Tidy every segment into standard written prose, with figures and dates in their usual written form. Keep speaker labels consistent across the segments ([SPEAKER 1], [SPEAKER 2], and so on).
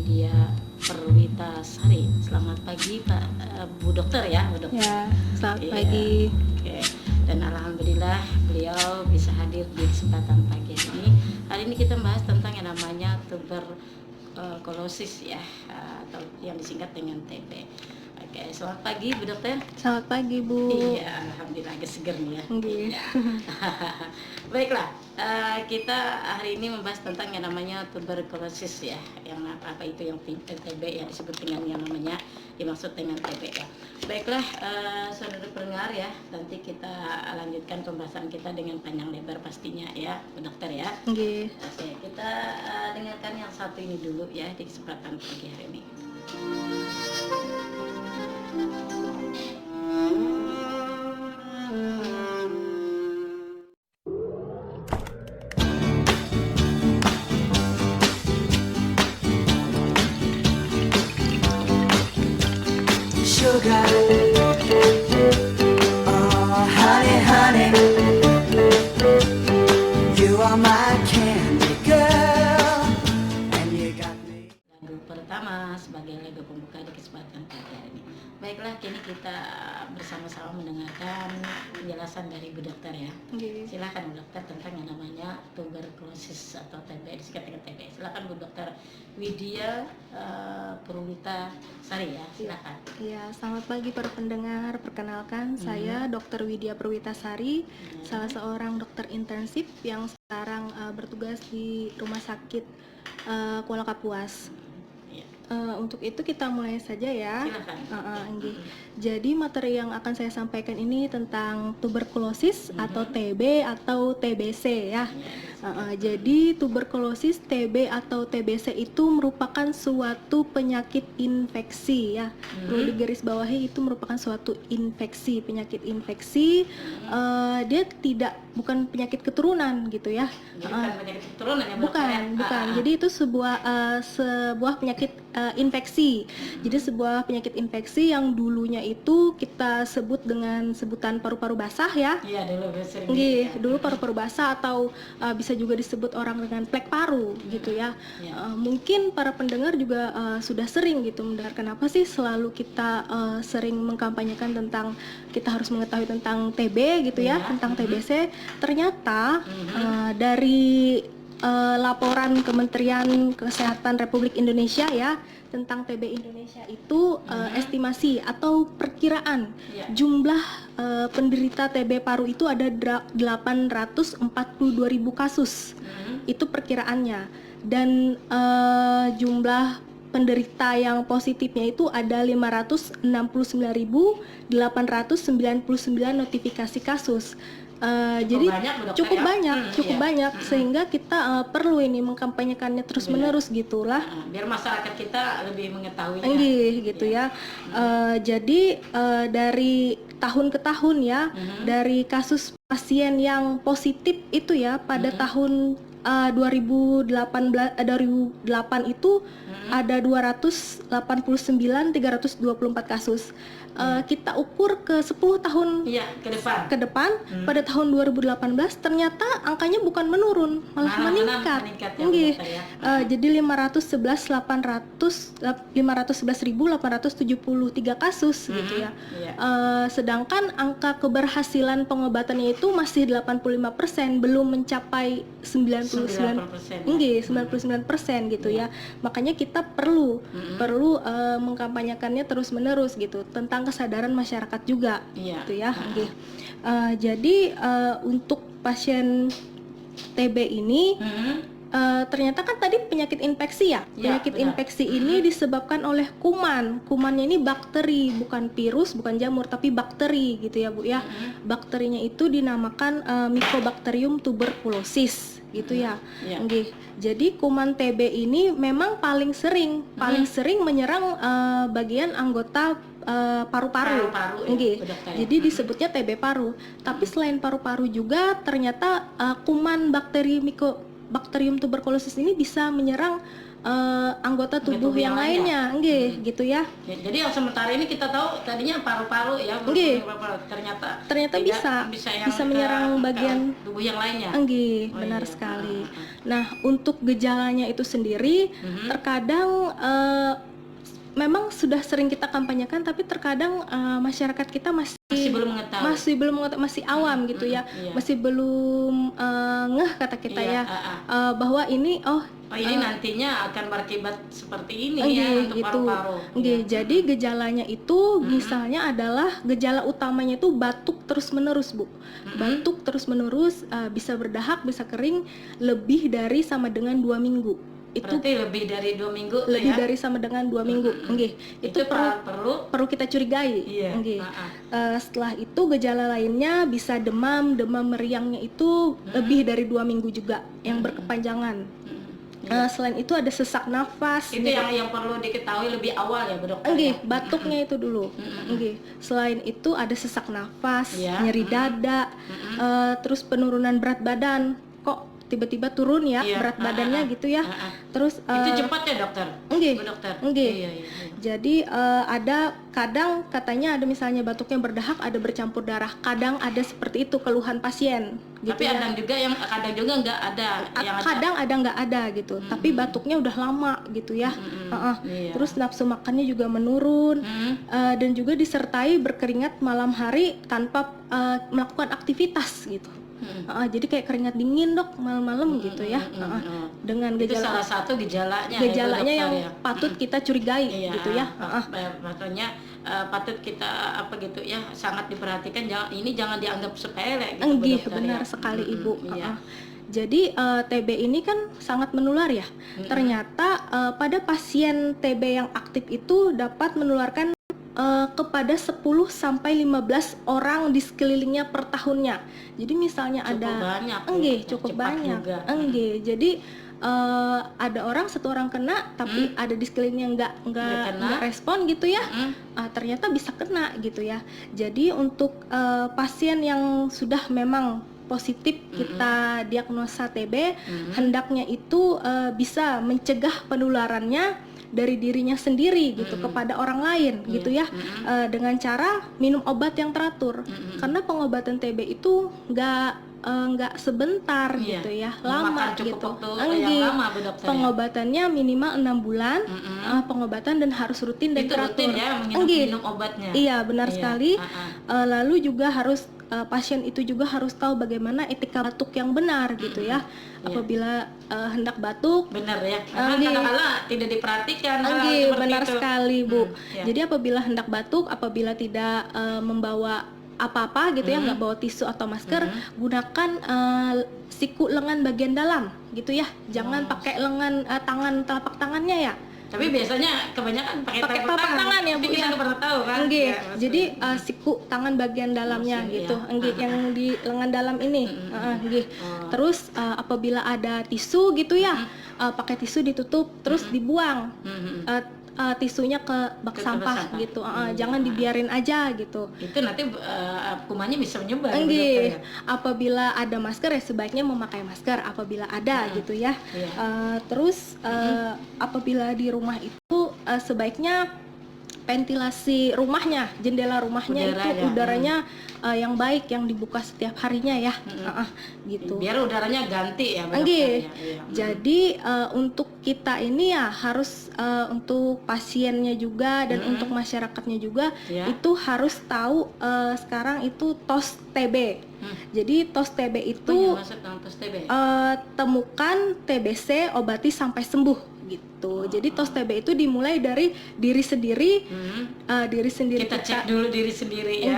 [SPEAKER 1] Widya Perwitasari. Selamat pagi Pak Bu Dokter ya, Bu Dokter.
[SPEAKER 2] Ya, selamat
[SPEAKER 1] Iya,
[SPEAKER 2] pagi.
[SPEAKER 1] oke. Dan alhamdulillah beliau bisa hadir di kesempatan pagi ini. Hari ini kita bahas tentang yang namanya tuberkulosis ya, atau yang disingkat dengan TB. Oke, selamat pagi Bu Dokter.
[SPEAKER 2] Selamat pagi, Bu.
[SPEAKER 1] Iya, alhamdulillah agak seger nih ya.
[SPEAKER 2] Nggih.
[SPEAKER 1] Iya. Baiklah, kita hari ini membahas tentang yang namanya tuberkulosis ya, yang apa itu yang TB yang disebut dengan yang namanya dimaksud dengan TB ya. Baiklah, saudara pendengar ya, nanti kita lanjutkan pembahasan kita dengan panjang lebar pastinya ya, Bu Dokter ya.
[SPEAKER 2] Nggih.
[SPEAKER 1] Oke, kita dengarkan yang satu ini dulu ya di kesempatan pagi hari ini.
[SPEAKER 3] Sugar, oh honey, honey, you are my candy girl, and you got me.
[SPEAKER 1] Lagu pertama sebagai lagu pembuka di kesempatan pagi hari ini. Baiklah, kini kita bersama-sama mendengarkan penjelasan dari Bu Dokter ya.
[SPEAKER 2] Nggih.
[SPEAKER 1] Silakan Bu Dokter tentang yang namanya tuberkulosis atau TB, disingkat dengan TB. Silakan Bu Dokter Widya Perwitasari ya, silakan.
[SPEAKER 2] Ya, selamat pagi para pendengar. Perkenalkan, saya Dr. Widya Perwitasari, salah seorang dokter intensif yang sekarang bertugas di Rumah Sakit Kuala Kapuas.
[SPEAKER 1] Iya.
[SPEAKER 2] Untuk itu kita mulai saja ya.
[SPEAKER 1] Silakan.
[SPEAKER 2] Nggih. Jadi materi yang akan saya sampaikan ini tentang tuberkulosis atau TB atau TBC ya. Jadi tuberkulosis, TB atau TBC itu merupakan suatu penyakit infeksi ya. Perlu digarisbawahi, itu merupakan suatu infeksi, penyakit infeksi. Dia bukan penyakit keturunan gitu ya.
[SPEAKER 1] Jadi bukan penyakit keturunan ya, Bu Dokter ya?
[SPEAKER 2] Bukan. Jadi itu sebuah penyakit infeksi. Jadi sebuah penyakit infeksi yang dulunya itu kita sebut dengan sebutan paru-paru basah ya.
[SPEAKER 1] Iya, dulu sering.
[SPEAKER 2] Nggih, dulu paru-paru basah atau bisa juga disebut orang dengan plek paru gitu ya.
[SPEAKER 1] Iya.
[SPEAKER 2] Mungkin para pendengar juga sudah sering gitu mendengar kenapa sih selalu kita sering mengkampanyekan tentang kita harus mengetahui tentang TB gitu ya, tentang TBC. Ternyata dari laporan Kementerian Kesehatan Republik Indonesia ya tentang TB Indonesia itu estimasi atau perkiraan jumlah penderita TB paru itu ada 842.000 kasus. Itu perkiraannya. Dan jumlah penderita yang positifnya itu ada 569.899 notifikasi kasus. Jadi
[SPEAKER 1] banyak, Bu Dokter,
[SPEAKER 2] cukup
[SPEAKER 1] ya?
[SPEAKER 2] banyak sehingga kita perlu ini mengkampanyekannya terus-menerus gitulah.
[SPEAKER 1] Biar masyarakat kita lebih mengetahui.
[SPEAKER 2] Gitu ya. Jadi dari tahun ke tahun ya, dari kasus pasien yang positif itu ya pada tahun 2008 itu ada 289.324 kasus. Kita ukur ke 10 tahun ke depan pada tahun 2018 ternyata angkanya bukan menurun, malah meningkat.
[SPEAKER 1] Ya,
[SPEAKER 2] Jadi 511.873 kasus gitu ya. Sedangkan angka keberhasilan pengobatannya itu masih 85%, belum mencapai 99% gitu ya. Makanya kita perlu mengkampanyekannya terus-menerus gitu tentang kesadaran masyarakat juga gitu ya. Jadi untuk pasien TB ini ternyata kan tadi penyakit infeksi ya. Penyakit infeksi ini disebabkan oleh kuman. Kumannya ini bakteri, bukan virus, bukan jamur, tapi bakteri gitu ya, Bu ya. Bakterinya itu dinamakan Mycobacterium tuberculosis gitu ya. Jadi kuman TB ini memang paling sering menyerang bagian anggota paru-paru. Jadi disebutnya TB paru. Tapi selain paru-paru juga ternyata kuman bakteri bakterium tuberkulosis ini bisa menyerang anggota tubuh yang lainnya, nggih, gitu ya.
[SPEAKER 1] Jadi yang sementara ini kita tahu tadinya paru-paru ya,
[SPEAKER 2] Nggih.
[SPEAKER 1] ternyata
[SPEAKER 2] Ternyata
[SPEAKER 1] tidak
[SPEAKER 2] bisa menyerang bagian
[SPEAKER 1] tubuh yang lainnya.
[SPEAKER 2] Nggih,
[SPEAKER 1] Oh,
[SPEAKER 2] benar
[SPEAKER 1] iya.
[SPEAKER 2] sekali. Nah, untuk gejalanya itu sendiri, terkadang memang sudah sering kita kampanyekan, tapi terkadang masyarakat kita masih
[SPEAKER 1] belum mengetahui.
[SPEAKER 2] masih awam gitu ya,
[SPEAKER 1] iya.
[SPEAKER 2] masih belum ngeh kata kita
[SPEAKER 1] Iya,
[SPEAKER 2] ya, bahwa ini
[SPEAKER 1] ini nantinya akan berakibat seperti ini ya
[SPEAKER 2] nggih,
[SPEAKER 1] untuk
[SPEAKER 2] gitu.
[SPEAKER 1] paru-paru.
[SPEAKER 2] Nggih,
[SPEAKER 1] Iya.
[SPEAKER 2] jadi gejalanya itu misalnya adalah gejala utamanya itu batuk terus-menerus, Bu. Batuk terus-menerus, bisa berdahak, bisa kering lebih dari sama dengan 2 minggu. Itu
[SPEAKER 1] Berarti lebih dari 2 minggu tuh
[SPEAKER 2] lebih
[SPEAKER 1] ya.
[SPEAKER 2] dari sama dengan 2 minggu. Nggih, itu perlu kita curigai.
[SPEAKER 1] Iya.
[SPEAKER 2] Nggih. Setelah itu gejala lainnya bisa demam meriangnya itu lebih dari 2 minggu juga yang berkepanjangan. Selain itu ada sesak nafas.
[SPEAKER 1] Itu yang perlu diketahui lebih awal ya, Bu Dokter.
[SPEAKER 2] Nggih,
[SPEAKER 1] ya?
[SPEAKER 2] batuknya itu dulu. Nggih. Selain itu ada sesak nafas,
[SPEAKER 1] Iya.
[SPEAKER 2] nyeri dada, terus penurunan berat badan. Kok tiba-tiba turun ya
[SPEAKER 1] Iya.
[SPEAKER 2] berat badannya gitu ya. Terus
[SPEAKER 1] Itu cepat ya, Dokter?
[SPEAKER 2] Nggih.
[SPEAKER 1] Bu Dokter.
[SPEAKER 2] Nggih.
[SPEAKER 1] Iya.
[SPEAKER 2] Jadi ada kadang katanya ada misalnya batuknya berdahak, ada bercampur darah. Kadang ada seperti itu keluhan pasien gitu
[SPEAKER 1] Tapi
[SPEAKER 2] ya.
[SPEAKER 1] ada juga yang kadang juga nggak ada yang
[SPEAKER 2] Kadang ada nggak ada gitu, tapi batuknya udah lama gitu ya.
[SPEAKER 1] Iya.
[SPEAKER 2] Terus nafsu makannya juga menurun, dan juga disertai berkeringat malam hari tanpa melakukan aktivitas gitu. Jadi kayak keringat dingin Dok malam-malam gitu ya. Dengan
[SPEAKER 1] itu
[SPEAKER 2] gejala
[SPEAKER 1] salah satu gejalanya
[SPEAKER 2] gejalanya
[SPEAKER 1] ya,
[SPEAKER 2] yang
[SPEAKER 1] Bu Dokter, ya.
[SPEAKER 2] patut kita curigai
[SPEAKER 1] Iya,
[SPEAKER 2] gitu ya.
[SPEAKER 1] makanya patut kita gitu ya, sangat diperhatikan. Jangan dianggap sepele gitu, Bu
[SPEAKER 2] Enggih,
[SPEAKER 1] Dokter,
[SPEAKER 2] benar
[SPEAKER 1] ya.
[SPEAKER 2] sekali Ibu.
[SPEAKER 1] Iya.
[SPEAKER 2] Jadi TB ini kan sangat menular ya. Ternyata pada pasien TB yang aktif itu dapat menularkan kepada 10 sampai 15 orang di sekelilingnya per tahunnya. Jadi misalnya
[SPEAKER 1] Cukup
[SPEAKER 2] ada
[SPEAKER 1] banyak,
[SPEAKER 2] enggih,
[SPEAKER 1] ya.
[SPEAKER 2] cukup
[SPEAKER 1] Cepat
[SPEAKER 2] banyak.
[SPEAKER 1] juga.
[SPEAKER 2] Enggih. Jadi ada satu orang kena tapi ada di sekelilingnya nggak respon gitu ya. Ternyata bisa kena gitu ya. Jadi untuk pasien yang sudah memang positif kita diagnosa TB, hendaknya itu bisa mencegah penularannya dari dirinya sendiri gitu kepada orang lain gitu ya, dengan cara minum obat yang teratur. Karena pengobatan TB itu nggak sebentar gitu ya, lama
[SPEAKER 1] cukup
[SPEAKER 2] gitu.
[SPEAKER 1] waktu yang lama, Bu Dokter, ya?
[SPEAKER 2] Pengobatannya minimal 6 bulan pengobatan dan harus rutin dan
[SPEAKER 1] Itu
[SPEAKER 2] teratur.
[SPEAKER 1] rutin ya, minum obatnya.
[SPEAKER 2] Iya, benar sekali. Lalu juga harus pasien itu juga harus tahu bagaimana etika batuk yang benar gitu ya. Apabila hendak batuk,
[SPEAKER 1] benar ya, karena kadang-kadang tidak diperhatikan hal
[SPEAKER 2] seperti benar
[SPEAKER 1] itu.
[SPEAKER 2] sekali Bu.
[SPEAKER 1] Ya.
[SPEAKER 2] Jadi apabila hendak batuk, apabila tidak membawa apa-apa gitu ya, nggak bawa tisu atau masker, gunakan siku lengan bagian dalam gitu ya. Jangan pakai lengan telapak tangannya ya.
[SPEAKER 1] Tapi biasanya kebanyakan pakai telapak
[SPEAKER 2] tangan ya Bu
[SPEAKER 1] Tapi kita
[SPEAKER 2] ya.
[SPEAKER 1] nggak pernah tahu kan.
[SPEAKER 2] Nggih.
[SPEAKER 1] Ya,
[SPEAKER 2] Jadi siku tangan bagian dalamnya
[SPEAKER 1] Maksudnya,
[SPEAKER 2] gitu.
[SPEAKER 1] ya.
[SPEAKER 2] Nggih, yang di lengan dalam ini. Nggih. Terus apabila ada tisu gitu ya, pakai tisu ditutup terus dibuang. Tisunya ke bak sampah gitu. Jangan dibiarin aja gitu.
[SPEAKER 1] Itu nanti kumannya bisa menyebar. Bu
[SPEAKER 2] Nggih.
[SPEAKER 1] Dokter, ya.
[SPEAKER 2] Apabila ada masker ya sebaiknya memakai masker apabila ada gitu ya.
[SPEAKER 1] Iya.
[SPEAKER 2] Terus apabila di rumah itu sebaiknya ventilasi rumahnya, jendela rumahnya udaranya yang baik, yang dibuka setiap harinya ya. Gitu.
[SPEAKER 1] Biar udaranya ganti ya, Bu Dokter,
[SPEAKER 2] Nggih.
[SPEAKER 1] ya. Iya.
[SPEAKER 2] Jadi untuk kita ini ya harus untuk pasiennya juga dan untuk masyarakatnya juga itu harus tahu sekarang itu TOS TB. Jadi TOS TB itu
[SPEAKER 1] Maksud TOS TB?
[SPEAKER 2] Temukan TBC, obati sampai sembuh gitu. Jadi TOS TB itu dimulai dari diri sendiri,
[SPEAKER 1] Kita cek dulu diri sendiri ya.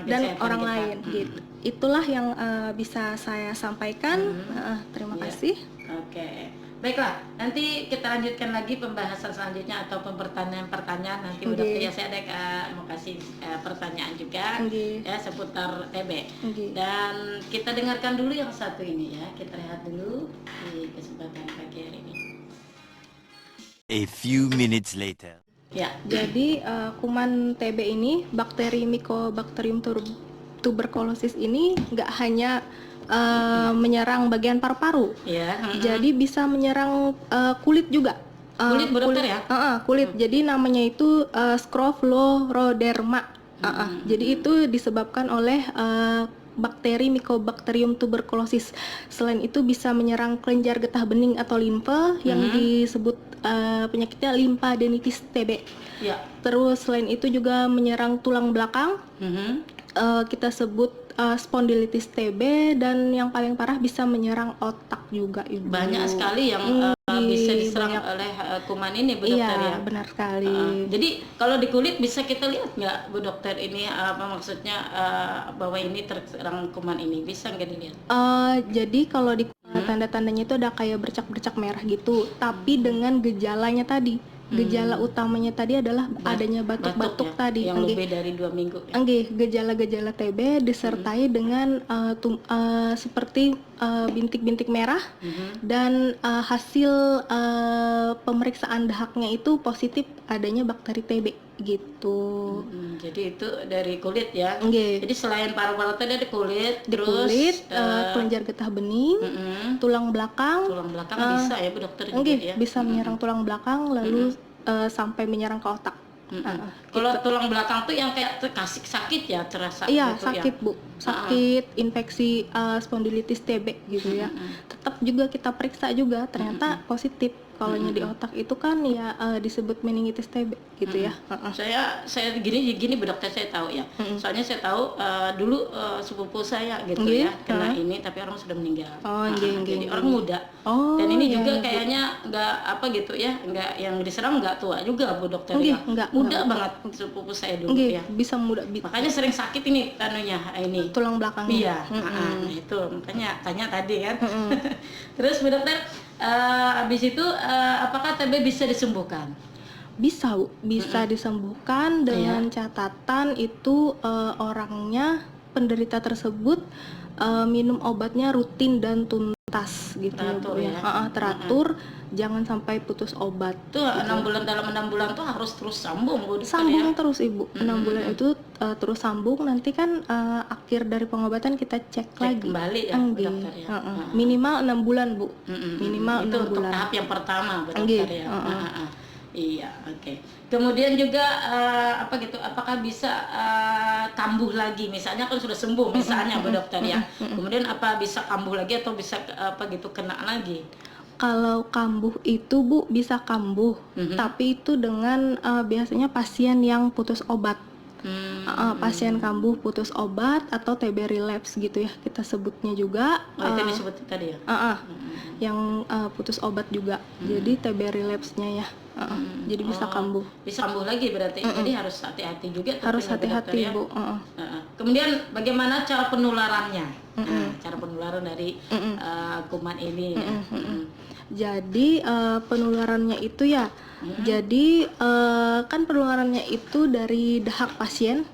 [SPEAKER 2] dan orang lain gitu. Itulah yang bisa saya sampaikan. Terima kasih.
[SPEAKER 1] Oke. Baiklah, nanti kita lanjutkan lagi pembahasan selanjutnya atau pertanyaan-pertanyaan nanti Bu Dokter ya. Saya ada mau kasih pertanyaan juga ya seputar TB. Dan kita dengarkan dulu yang satu ini ya. Kita lihat dulu di kesempatan pagi hari ini.
[SPEAKER 4] A few minutes later.
[SPEAKER 1] Ya.
[SPEAKER 2] Jadi kuman TB ini, bakteri Mycobacterium tuberculosis ini nggak hanya menyerang bagian paru-paru.
[SPEAKER 1] Ya.
[SPEAKER 2] Jadi bisa menyerang kulit juga.
[SPEAKER 1] Kulit, Bu Dokter, ya?
[SPEAKER 2] Kulit. Jadi namanya itu scrofluoroderma. Jadi itu disebabkan oleh bakteri Mycobacterium tuberculosis. Selain itu bisa menyerang kelenjar getah bening atau limfe yang disebut penyakitnya limfadenitis TB.
[SPEAKER 1] Ya.
[SPEAKER 2] Terus selain itu juga menyerang tulang belakang. Kita sebut spondylitis TB, dan yang paling parah bisa menyerang otak juga, Ibu.
[SPEAKER 1] Banyak sekali yang bisa diserang oleh kuman ini, Bu Dokter, ya.
[SPEAKER 2] Iya, benar sekali.
[SPEAKER 1] Jadi kalau di kulit bisa kita lihat nggak, Bu Dokter, ini apa maksudnya bahwa ini terserang kuman ini, bisa nggak dilihat?
[SPEAKER 2] Jadi kalau di tanda-tandanya itu ada kayak bercak-bercak merah gitu, tapi dengan gejalanya tadi. Gejala utamanya tadi adalah adanya batuk-batuk
[SPEAKER 1] ya,
[SPEAKER 2] tadi.
[SPEAKER 1] yang lebih dari 2 minggu. Ya.
[SPEAKER 2] Gejala-gejala TB disertai dengan seperti bintik-bintik merah, dan hasil pemeriksaan dahaknya itu positif adanya bakteri TB gitu.
[SPEAKER 1] Jadi itu dari kulit ya.
[SPEAKER 2] Nggih.
[SPEAKER 1] Jadi selain paru-paru tadi ada kulit,
[SPEAKER 2] Di kulit, kelenjar getah bening, tulang belakang.
[SPEAKER 1] tulang belakang bisa ya, Bu Dokter, juga ya.
[SPEAKER 2] Bisa menyerang tulang belakang, lalu sampai menyerang ke otak.
[SPEAKER 1] Kalau tulang belakang tuh yang kayak kasih sakit ya, terasa
[SPEAKER 2] Iya,
[SPEAKER 1] gitu
[SPEAKER 2] sakit
[SPEAKER 1] ya.
[SPEAKER 2] Bu, sakit, infeksi spondylitis TB gitu ya. Tetap juga kita periksa juga, ternyata positif. Kalau di otak itu kan ya disebut meningitis TB gitu ya.
[SPEAKER 1] Saya gini Bu Dokter, saya tahu ya. Soalnya saya tahu dulu sepupu saya gitu ya kena ini, tapi orang sudah meninggal. Jadi orang muda. Dan ini juga kayaknya nggak apa gitu ya, nggak yang diserang nggak tua juga, Bu Dokter, ya. Muda banget sepupu saya dulu ya.
[SPEAKER 2] Bisa muda.
[SPEAKER 1] Makanya sering sakit ini ini
[SPEAKER 2] Tulang belakangnya.
[SPEAKER 1] Iya, itu makanya tanya tadi kan. Terus Bu Dokter, habis itu apakah TB bisa disembuhkan?
[SPEAKER 2] Bisa Bu, bisa disembuhkan dengan catatan itu orangnya, penderita tersebut minum obatnya rutin dan tuntas gitu.
[SPEAKER 1] Teratur ya.
[SPEAKER 2] Teratur, jangan sampai putus obat.
[SPEAKER 1] Itu 6 bulan, dalam 6 bulan tuh harus terus sambung, Bu Dokter,
[SPEAKER 2] Sambung
[SPEAKER 1] ya?
[SPEAKER 2] terus Ibu, 6 bulan itu terus sambung. Nanti kan akhir dari pengobatan kita cek lagi
[SPEAKER 1] kembali ya, Bu Dokter, ya.
[SPEAKER 2] Minimal 6 bulan Bu. Minimal
[SPEAKER 1] itu
[SPEAKER 2] 6
[SPEAKER 1] untuk
[SPEAKER 2] bulan.
[SPEAKER 1] tahap yang pertama, Bu Dokter, ya. Iya, oke. Kemudian juga apa gitu, apakah bisa kambuh lagi? Misalnya kan sudah sembuh misalnya, Bu Dokter, ya. Kemudian apa bisa kambuh lagi atau bisa apa gitu kena lagi?
[SPEAKER 2] Kalau kambuh itu Bu, bisa kambuh, tapi itu dengan biasanya pasien yang putus obat. Pasien kambuh putus obat atau TB relapse gitu ya, kita sebutnya juga.
[SPEAKER 1] Itu disebut tadi ya?
[SPEAKER 2] Yang putus obat juga. Jadi TB relapse-nya ya. Jadi bisa kambuh.
[SPEAKER 1] Bisa kambuh lagi berarti. Jadi harus hati-hati juga.
[SPEAKER 2] Harus
[SPEAKER 1] tentunya, Bu Dokter,
[SPEAKER 2] hati-hati
[SPEAKER 1] ya.
[SPEAKER 2] Bu.
[SPEAKER 1] Kemudian bagaimana cara penularannya? Cara penularan dari kuman ini ya.
[SPEAKER 2] Jadi penularannya itu ya, jadi kan penularannya itu dari dahak pasien.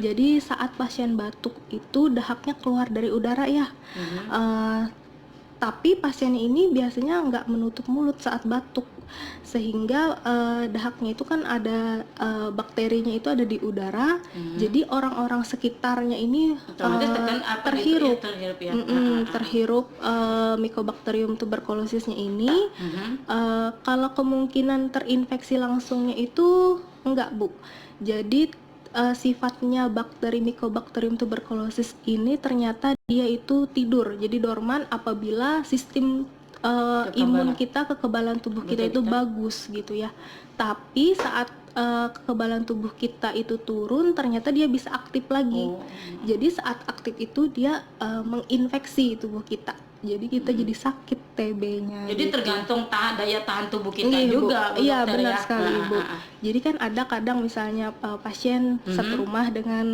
[SPEAKER 2] Jadi saat pasien batuk itu dahaknya keluar dari udara ya. Tapi pasien ini biasanya nggak menutup mulut saat batuk, sehingga dahaknya itu kan ada bakterinya itu ada di udara. Jadi orang-orang sekitarnya ini terhirup, terhirup Mycobacterium tuberculosisnya ini. Kalau kemungkinan terinfeksi langsungnya itu enggak Bu. Jadi sifatnya bakteri Mycobacterium tuberculosis ini ternyata dia itu tidur, jadi dorman apabila sistem imun kita, kekebalan tubuh kita itu bagus gitu ya. Tapi saat kekebalan tubuh kita itu turun, ternyata dia bisa aktif lagi. Jadi saat aktif itu dia menginfeksi tubuh kita. Jadi kita jadi sakit TB-nya.
[SPEAKER 1] Jadi
[SPEAKER 2] gitu.
[SPEAKER 1] tergantung daya tahan tubuh kita
[SPEAKER 2] Iya,
[SPEAKER 1] juga, Bu
[SPEAKER 2] Iya,
[SPEAKER 1] Dokter,
[SPEAKER 2] benar
[SPEAKER 1] ya.
[SPEAKER 2] sekali Bu. Jadi kan ada kadang misalnya pasien satu rumah dengan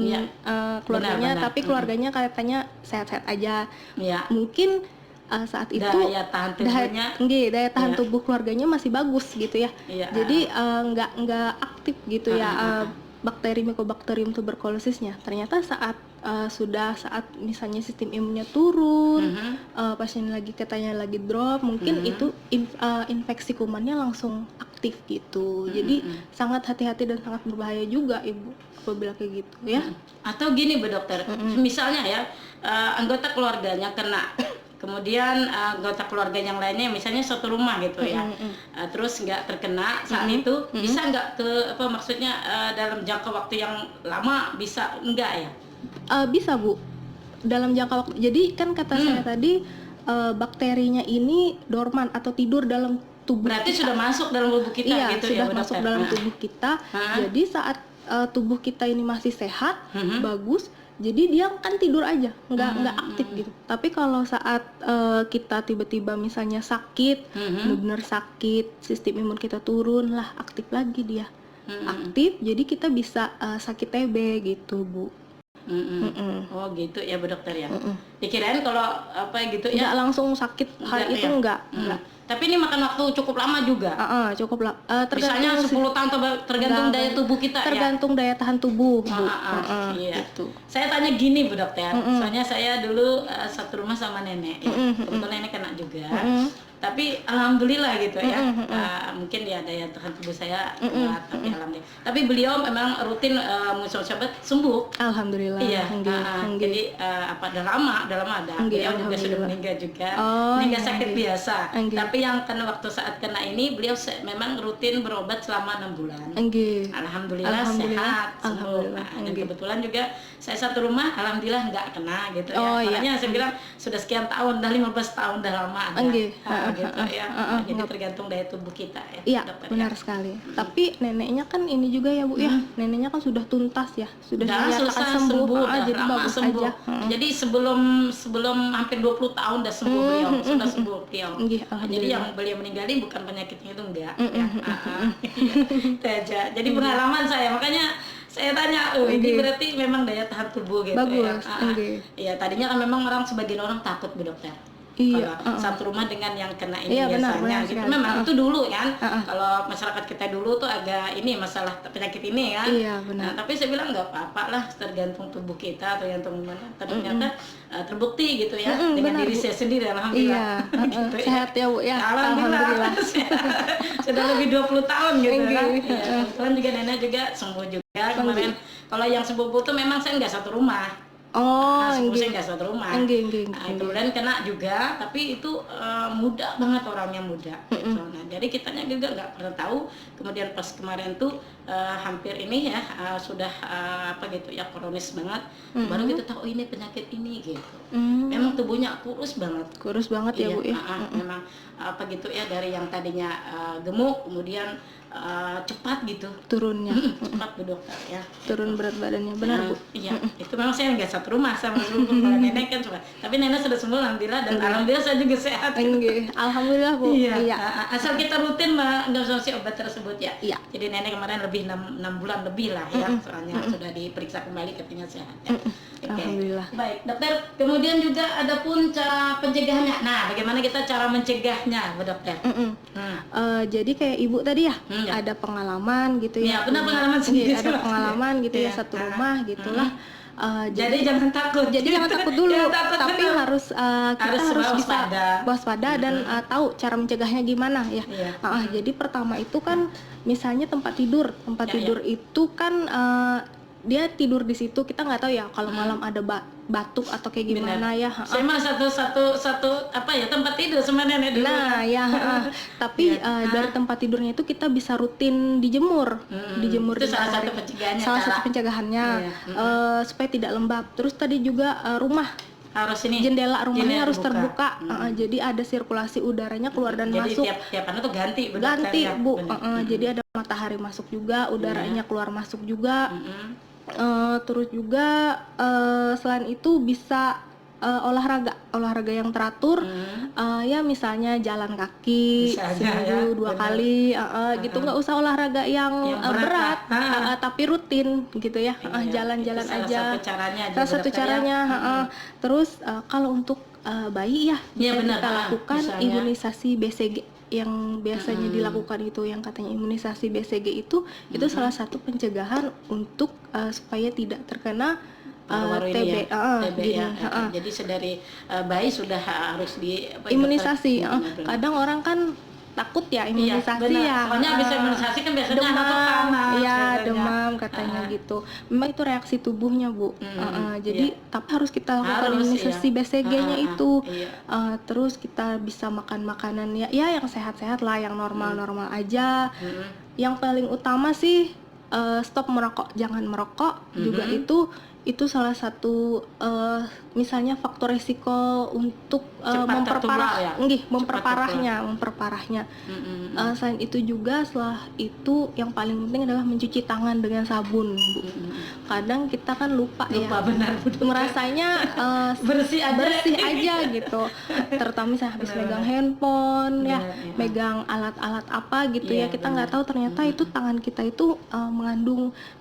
[SPEAKER 2] keluarganya,
[SPEAKER 1] Benar.
[SPEAKER 2] tapi keluarganya katanya sehat-sehat aja.
[SPEAKER 1] Iya.
[SPEAKER 2] Mungkin saat itu
[SPEAKER 1] Daya tahan tubuhnya.
[SPEAKER 2] daya tahan tubuh keluarganya masih bagus gitu ya.
[SPEAKER 1] Iya.
[SPEAKER 2] Jadi nggak aktif gitu ya bakteri Mycobacterium tuberculosisnya. Ternyata saat misalnya sistem imunnya turun, pasien lagi katanya lagi drop, mungkin itu infeksi kumannya langsung aktif aktif gitu. Jadi sangat hati-hati dan sangat berbahaya juga Ibu apabila kayak gitu ya.
[SPEAKER 1] Atau gini Bu Dokter, misalnya ya anggota keluarganya kena, kemudian anggota keluarga yang lainnya misalnya satu rumah gitu ya, terus nggak terkena saat itu, bisa nggak maksudnya dalam jangka waktu yang lama bisa enggak ya?
[SPEAKER 2] Bisa Bu, dalam jangka waktu. Jadi kan kata saya tadi bakterinya ini dorman atau tidur dalam tubuh.
[SPEAKER 1] Berarti
[SPEAKER 2] kita.
[SPEAKER 1] sudah masuk dalam tubuh kita
[SPEAKER 2] Iya,
[SPEAKER 1] gitu
[SPEAKER 2] sudah
[SPEAKER 1] ya Bu
[SPEAKER 2] masuk
[SPEAKER 1] Dokter?
[SPEAKER 2] dalam tubuh kita. Jadi saat tubuh kita ini masih sehat, bagus, jadi dia kan tidur aja, nggak aktif gitu. Tapi kalau saat kita tiba-tiba misalnya sakit, benar-benar sakit, sistem imun kita turun lah, aktif lagi dia. Aktif, jadi kita bisa sakit TB gitu Bu.
[SPEAKER 1] Oh gitu ya Bu Dokter ya. Dikirain kalau apa gitu ya?
[SPEAKER 2] Nggak langsung sakit hal itu, enggak.
[SPEAKER 1] Tapi ini makan waktu cukup lama juga.
[SPEAKER 2] Cukup lah.
[SPEAKER 1] Misalnya 10 tahun tergantung daya tubuh kita ya.
[SPEAKER 2] Tergantung daya tahan tubuh, Bu.
[SPEAKER 1] Iya.
[SPEAKER 2] Gitu.
[SPEAKER 1] Saya tanya gini Bu Dokter, soalnya saya dulu satu rumah sama nenek ya. Kebetulan nenek kena juga. Tapi alhamdulillah gitu ya. Mungkin ya daya tahan tubuh saya kuat, tapi alhamdulillah. Tapi beliau memang rutin musyawat sembuh.
[SPEAKER 2] Alhamdulillah.
[SPEAKER 1] Iya. Jadi udah lama ada. Beliau juga sudah meninggal juga. Meninggal sakit biasa. Tapi yang kena waktu saat kena ini beliau memang rutin berobat selama 6 bulan. Alhamdulillah sehat sembuh. Dan kebetulan juga saya satu rumah alhamdulillah nggak kena gitu ya. Makanya saya bilang sudah sekian tahun, udah 15 tahun udah lama ada. Gitu ya. Jadi tergantung daya tubuh kita ya.
[SPEAKER 2] Iya,
[SPEAKER 1] Dokter,
[SPEAKER 2] benar sekali. Tapi neneknya kan ini juga ya Bu ya. Neneknya kan sudah tuntas ya, sudah dinyatakan sembuh. Jadi bagus
[SPEAKER 1] sembuh.
[SPEAKER 2] aja.
[SPEAKER 1] Jadi sebelum hampir 20 tahun udah sembuh beliau, sudah sembuh beliau. Jadi yang beliau meninggalin bukan penyakitnya itu enggak ya. Itu aja. Jadi pengalaman saya, makanya saya tanya, ini berarti memang daya tahan tubuh gitu.
[SPEAKER 2] Bagus.
[SPEAKER 1] Iya, tadinya kan memang sebagian orang takut Bu Dokter.
[SPEAKER 2] Iya,
[SPEAKER 1] kalau satu rumah dengan yang kena ini
[SPEAKER 2] benar,
[SPEAKER 1] biasanya gitu.
[SPEAKER 2] sekali.
[SPEAKER 1] Memang itu dulu kan. Kalau masyarakat kita dulu tuh agak ini masalah penyakit ini kan.
[SPEAKER 2] Iya, benar.
[SPEAKER 1] Nah, tapi saya bilang nggak apa-apa lah, tergantung tubuh kita, tergantung mana. Ternyata terbukti gitu ya dengan
[SPEAKER 2] benar,
[SPEAKER 1] diri
[SPEAKER 2] Bu.
[SPEAKER 1] saya sendiri alhamdulillah.
[SPEAKER 2] Iya, sehat ya Bu ya.
[SPEAKER 1] Alhamdulillah. Sudah lebih 20 tahun gitu kan. Iya, kebetulan juga nenek juga sembuh juga kemarin. Kalau yang sembuh tuh memang saya nggak satu rumah. Saya nggak satu rumah. Kemudian kena juga, tapi itu muda banget orangnya muda. Gitu. Nah, jadi kitanya juga nggak pernah tahu. Kemudian pas kemarin tuh hampir ini ya sudah kronis banget. Baru kita tahu ini penyakit ini gitu. Memang tubuhnya kurus banget
[SPEAKER 2] ya Bu ya.
[SPEAKER 1] Memang dari yang tadinya gemuk kemudian cepat gitu
[SPEAKER 2] turunnya.
[SPEAKER 1] Cepat Bu Dokter ya.
[SPEAKER 2] Turun berat badannya, benar Bu.
[SPEAKER 1] Iya, itu memang saya nggak satu rumah sama kalau nenek kan cuma. Tapi nenek sudah sembuh alhamdulillah dan alhamdulillah saya juga sehat.
[SPEAKER 2] Alhamdulillah Bu.
[SPEAKER 1] Iya. Asal kita rutin mengkonsumsi obat tersebut ya.
[SPEAKER 2] Iya.
[SPEAKER 1] Jadi nenek kemarin lebih 6 bulan lebih lah ya, soalnya sudah diperiksa kembali katanya sehat ya.
[SPEAKER 2] Alhamdulillah.
[SPEAKER 1] Baik, Dokter. Kemudian juga ada pun cara pencegahannya. Nah, bagaimana kita cara mencegahnya, Bu Dokter?
[SPEAKER 2] Jadi kayak Ibu tadi ya, ada pengalaman gitu ya.
[SPEAKER 1] Iya, benar pengalaman sendiri.
[SPEAKER 2] Ada pengalaman gitu ya, satu rumah gitulah.
[SPEAKER 1] Jadi jangan takut.
[SPEAKER 2] Jadi jangan takut dulu, tapi
[SPEAKER 1] benar.
[SPEAKER 2] harus kita harus bisa waspada dan tahu cara mencegahnya gimana ya. Jadi pertama itu kan misalnya tempat tidur itu kan dia tidur di situ, kita nggak tahu ya kalau malam ada batuk atau kayak gimana. Bener. Ya.
[SPEAKER 1] Saya mah satu tempat tidur sama nenek dulu.
[SPEAKER 2] Nah ya, tapi dari tempat tidurnya itu kita bisa rutin dijemur,
[SPEAKER 1] itu salah satu pencegahannya.
[SPEAKER 2] Satu pencegahannya supaya tidak lembab. Terus tadi juga rumah jendela rumahnya harus terbuka, jadi ada sirkulasi udaranya keluar dan masuk.
[SPEAKER 1] Jadi tiap anu tuh ganti
[SPEAKER 2] Bu. Jadi ada matahari masuk juga, udaranya keluar masuk juga. Terus juga selain itu bisa olahraga yang teratur, ya misalnya jalan kaki seminggu 2 kali, gitu, nggak usah olahraga yang berat, tapi rutin gitu ya. Jalan-jalan aja. Salah satu caranya. Terus kalau untuk bayi ya bisa kita lakukan imunisasi BCG yang biasanya dilakukan itu, yang katanya imunisasi BCG itu salah satu pencegahan untuk supaya tidak terkena TB.
[SPEAKER 1] Ya. Jadi sedari bayi sudah harus
[SPEAKER 2] imunisasi. Kadang orang kan takut ya
[SPEAKER 1] Iya,
[SPEAKER 2] imunisasi
[SPEAKER 1] benar.
[SPEAKER 2] ya.
[SPEAKER 1] Soalnya habis imunisasi kan biasanya anak tuh
[SPEAKER 2] demam,
[SPEAKER 1] panas.
[SPEAKER 2] iya
[SPEAKER 1] biasanya.
[SPEAKER 2] demam katanya gitu. Memang itu reaksi tubuhnya Bu. Jadi tapi harus kita lakukan
[SPEAKER 1] Harus,
[SPEAKER 2] imunisasi
[SPEAKER 1] iya.
[SPEAKER 2] BCG-nya itu.
[SPEAKER 1] Iya.
[SPEAKER 2] Terus kita bisa makan makanan ya yang sehat-sehat lah, yang normal-normal aja. Yang paling utama sih stop merokok, jangan merokok. Juga itu salah satu misalnya faktor resiko untuk
[SPEAKER 1] Cepat tertular ya?
[SPEAKER 2] memperparahnya. Selain itu juga setelah itu yang paling penting adalah mencuci tangan dengan sabun, Bu. Kadang kita kan lupa ya,
[SPEAKER 1] benar.
[SPEAKER 2] merasanya
[SPEAKER 1] Bersih aja.
[SPEAKER 2] gitu. Terutama misalnya habis megang handphone ya, megang alat-alat apa gitu
[SPEAKER 1] Iya,
[SPEAKER 2] ya, kita nggak tahu ternyata itu tangan kita itu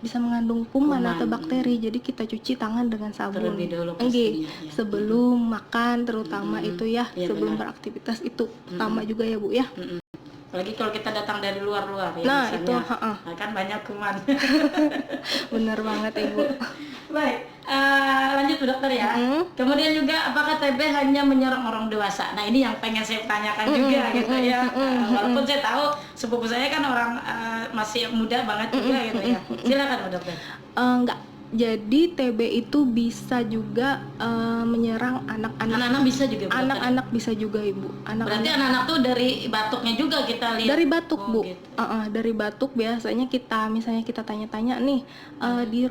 [SPEAKER 2] bisa mengandung kuman atau bakteri. Jadi kita cuci tangan dengan sabun.
[SPEAKER 1] Terlebih dulu
[SPEAKER 2] Enggak,
[SPEAKER 1] pastinya, ya.
[SPEAKER 2] sebelum makan terutama itu ya,
[SPEAKER 1] Iya,
[SPEAKER 2] sebelum
[SPEAKER 1] benar.
[SPEAKER 2] beraktivitas itu utama juga ya Bu ya.
[SPEAKER 1] Apalagi kalau kita datang dari luar-luar ya,
[SPEAKER 2] Nah,
[SPEAKER 1] misalnya.
[SPEAKER 2] itu,
[SPEAKER 1] Nah, kan banyak kuman.
[SPEAKER 2] Bener banget Ibu.
[SPEAKER 1] Baik, lanjut Bu Dokter ya. Kemudian juga apakah TB hanya menyerang orang dewasa? Nah, ini yang pengen saya tanyakan juga gitu ya. Walaupun saya tahu sepupu saya kan orang masih muda banget juga gitu ya. Silakan Bu Dokter.
[SPEAKER 2] Enggak. Jadi TB itu bisa juga menyerang anak-anak.
[SPEAKER 1] Anak-anak bisa juga Bu Dokter?
[SPEAKER 2] Anak-anak bisa juga Ibu.
[SPEAKER 1] Berarti anak-anak tuh dari batuknya juga kita lihat.
[SPEAKER 2] Dari batuk
[SPEAKER 1] Oh,
[SPEAKER 2] Bu.
[SPEAKER 1] gitu.
[SPEAKER 2] Dari batuk biasanya misalnya kita tanya-tanya nih di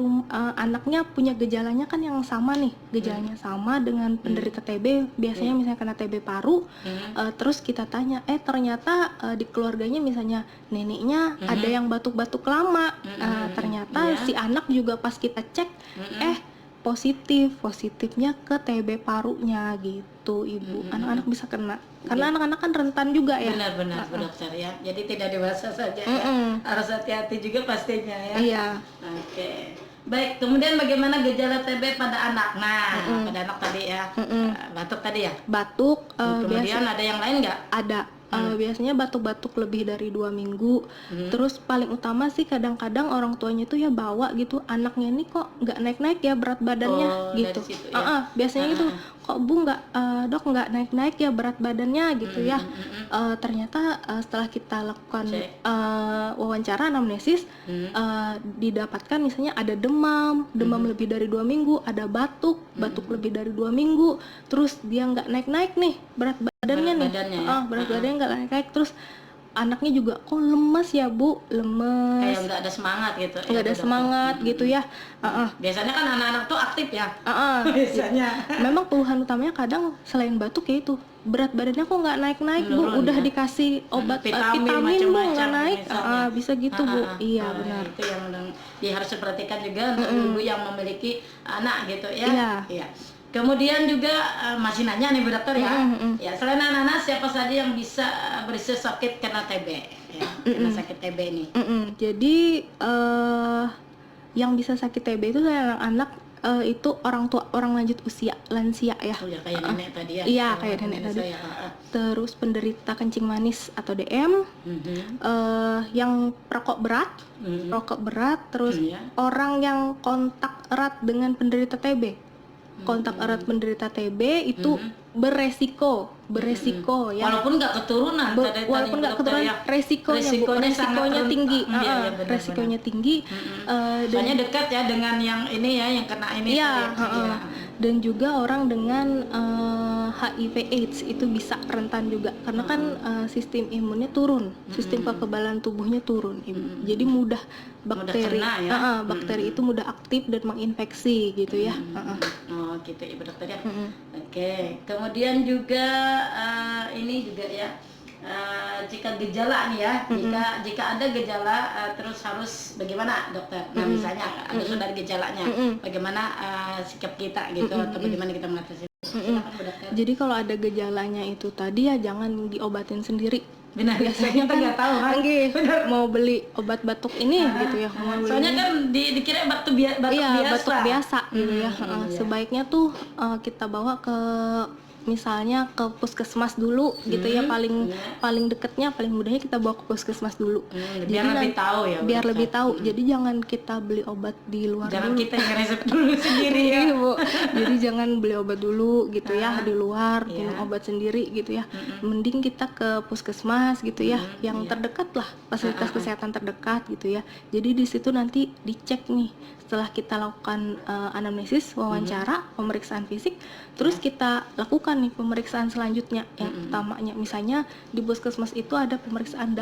[SPEAKER 2] anaknya punya gejalanya kan yang sama nih, gejalanya sama dengan penderita TB. Biasanya misalnya kena TB paru, terus kita tanya, ternyata di keluarganya misalnya neneknya ada yang batuk-batuk lama. Ternyata si anak juga pas kita cek, positifnya ke TB parunya gitu Ibu. Anak-anak bisa kena. Karena anak-anak kan rentan juga ya.
[SPEAKER 1] Benar-benar Bu Dokter ya. Jadi tidak dewasa saja ya. Harus hati-hati juga pastinya ya.
[SPEAKER 2] Iya.
[SPEAKER 1] Oke. Baik, kemudian bagaimana gejala TB pada anak? Nah, pada anak tadi ya. Batuk tadi ya.
[SPEAKER 2] Batuk
[SPEAKER 1] Kemudian ada yang lain nggak?
[SPEAKER 2] ada biasanya batuk-batuk lebih dari 2 minggu. Terus paling utama sih kadang-kadang orang tuanya tuh ya bawa gitu, anaknya ini kok nggak naik-naik ya berat badannya
[SPEAKER 1] Dari
[SPEAKER 2] gitu.
[SPEAKER 1] situ ya.
[SPEAKER 2] Biasanya gitu, kok Bu nggak dok nggak naik-naik ya berat badannya gitu ya. Ternyata setelah kita lakukan wawancara anamnesis, didapatkan misalnya ada demam lebih dari 2 minggu, ada batuk lebih dari 2 minggu, terus dia nggak naik-naik nih berat badannya nih. Berat badannya nggak naik, terus anaknya juga kok lemes ya Bu, lemes,
[SPEAKER 1] Kayak nggak ada semangat gitu.
[SPEAKER 2] nggak ada semangat gitu ya.
[SPEAKER 1] Biasanya kan anak-anak tuh aktif ya. Biasanya.
[SPEAKER 2] Memang keluhan utamanya kadang selain batuk ya itu berat badannya kok nggak naik-naik Bu,
[SPEAKER 1] Menurun,
[SPEAKER 2] udah
[SPEAKER 1] ya.
[SPEAKER 2] dikasih obat
[SPEAKER 1] Vitamin
[SPEAKER 2] vitamin Bu
[SPEAKER 1] macam-macam
[SPEAKER 2] nggak naik.
[SPEAKER 1] misalnya.
[SPEAKER 2] Bisa gitu Bu. Iya
[SPEAKER 1] Oh,
[SPEAKER 2] benar.
[SPEAKER 1] Itu yang harus diperhatikan juga untuk ibu yang memiliki anak gitu ya. Iya. Kemudian juga masih nanya nih Bu Dokter ya. Ya, selain anak-anak siapa saja yang bisa berisiko sakit kena TB ya? Kena sakit TB ini.
[SPEAKER 2] Jadi yang bisa sakit TB itu anak-anak itu orang tua, orang lanjut usia, lansia ya.
[SPEAKER 1] Oh ya, kayak nenek tadi ya.
[SPEAKER 2] Iya,
[SPEAKER 1] Kalau
[SPEAKER 2] kayak nenek tadi.
[SPEAKER 1] saya,
[SPEAKER 2] Terus penderita kencing manis atau DM, yang perokok berat, terus orang yang kontak erat dengan penderita TB. Kontak erat penderita TB itu beresiko ya.
[SPEAKER 1] Walaupun nggak keturunan,
[SPEAKER 2] Walaupun nggak keturunan,
[SPEAKER 1] ya.
[SPEAKER 2] resikonya tinggi.
[SPEAKER 1] Benar,
[SPEAKER 2] Resikonya tinggi.
[SPEAKER 1] Soalnya dekat ya dengan yang ini ya, yang kena ini.
[SPEAKER 2] Iya,
[SPEAKER 1] tadi. Iya.
[SPEAKER 2] Dan juga orang dengan HIV/AIDS itu bisa rentan juga karena kan sistem imunnya turun, sistem kekebalan tubuhnya turun, Ibu. Jadi mudah bakteri,
[SPEAKER 1] kena ya.
[SPEAKER 2] Bakteri itu mudah aktif dan menginfeksi gitu ya.
[SPEAKER 1] Oh gitu Ibu Dokter ya. Oke. Kemudian juga ini juga ya. Jika gejala nih ya, jika ada gejala terus harus bagaimana dokter? Nah misalnya ada sudah ada gejalanya, bagaimana sikap kita gitu atau bagaimana kita mengatasi? Silakan Bu Dokter.
[SPEAKER 2] Jadi kalau ada gejalanya itu tadi ya jangan diobatin sendiri.
[SPEAKER 1] Benar,
[SPEAKER 2] Biasanya
[SPEAKER 1] kita nggak tahu kan?
[SPEAKER 2] Mau beli obat batuk ini gitu ya.
[SPEAKER 1] Soalnya kan dikira batuk biasa.
[SPEAKER 2] Iya, batuk biasa gitu ya.
[SPEAKER 1] Iya.
[SPEAKER 2] Sebaiknya tuh kita bawa ke misalnya ke puskesmas dulu gitu ya, paling deketnya, paling mudahnya kita bawa ke puskesmas dulu.
[SPEAKER 1] Biar lebih tahu ya. Bu
[SPEAKER 2] Biar
[SPEAKER 1] Dokter.
[SPEAKER 2] lebih tahu. Jadi jangan kita beli obat di luar
[SPEAKER 1] Jangan
[SPEAKER 2] dulu.
[SPEAKER 1] kita yang resep dulu sendiri ya.
[SPEAKER 2] Iya, Bu. Jadi jangan beli obat dulu gitu ya di luar,
[SPEAKER 1] Iya.
[SPEAKER 2] minum obat sendiri gitu ya. Mending kita ke puskesmas gitu ya, yang terdekat lah, fasilitas kesehatan terdekat gitu ya. Jadi di situ nanti dicek nih, setelah kita lakukan anamnesis, wawancara, pemeriksaan fisik, terus kita lakukan nih pemeriksaan selanjutnya yang utamanya. Misalnya di puskesmas itu ada pemeriksaan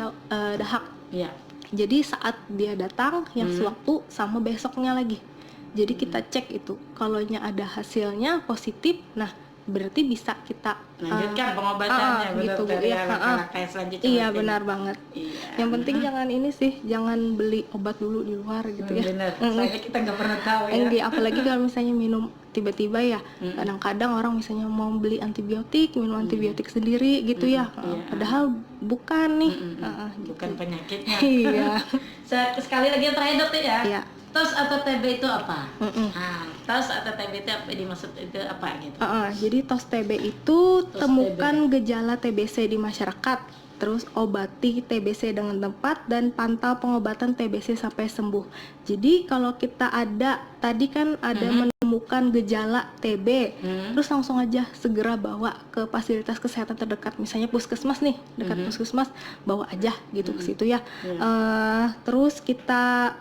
[SPEAKER 2] dahak.
[SPEAKER 1] Iya.
[SPEAKER 2] Jadi saat dia datang yang sewaktu sama besoknya lagi. Jadi kita cek itu, kalaunya ada hasilnya positif, nah berarti bisa kita
[SPEAKER 1] Lanjutkan pengobatannya Bu
[SPEAKER 2] gitu, Bu,
[SPEAKER 1] Dokter
[SPEAKER 2] ya.
[SPEAKER 1] ya. Langkah-langkah yang selanjutnya.
[SPEAKER 2] Iya,
[SPEAKER 1] mungkin.
[SPEAKER 2] benar banget.
[SPEAKER 1] Iya.
[SPEAKER 2] Yang penting jangan ini sih, jangan beli obat dulu di luar gitu ya.
[SPEAKER 1] Bener. Soalnya kita nggak pernah tahu ya.
[SPEAKER 2] Enggak, apalagi kalau misalnya minum tiba-tiba ya, kadang-kadang orang misalnya mau beli antibiotik, minum antibiotik sendiri gitu ya.
[SPEAKER 1] Iya.
[SPEAKER 2] Padahal bukan nih.
[SPEAKER 1] Bukan penyakitnya.
[SPEAKER 2] Iya.
[SPEAKER 1] Sekali lagi yang terakhir Dokter ya.
[SPEAKER 2] Iya.
[SPEAKER 1] TOS atau TB itu apa? Nah, TOS atau TB itu apa dimaksud itu apa gitu?
[SPEAKER 2] Jadi TOS TB itu temukan gejala TBC di masyarakat, terus obati TBC dengan tepat dan pantau pengobatan TBC sampai sembuh. Jadi kalau kita tadi kan ada menemukan gejala TB, terus langsung aja segera bawa ke fasilitas kesehatan terdekat, misalnya puskesmas nih, dekat puskesmas, bawa aja gitu ke situ ya. Terus kita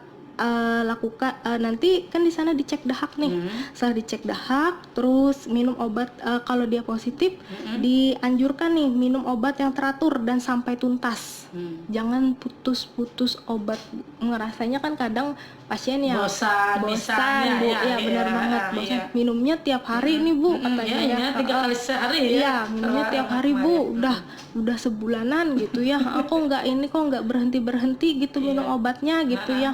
[SPEAKER 2] lakukan nanti kan di sana dicek dahak nih. Setelah dicek dahak, terus minum obat, kalau dia positif dianjurkan nih minum obat yang teratur dan sampai tuntas. Jangan putus-putus obat. Ngerasanya kan kadang pasien ya
[SPEAKER 1] Bosan
[SPEAKER 2] Bu,
[SPEAKER 1] misalnya,
[SPEAKER 2] ya benar banget, bosan. Minumnya tiap hari nih Bu, katanya ya.
[SPEAKER 1] Ya, 3 kali sehari ya.
[SPEAKER 2] Iya, minumnya tiap hari Bu, udah sebulanan gitu ya. Kok nggak berhenti gitu minum obatnya gitu ya.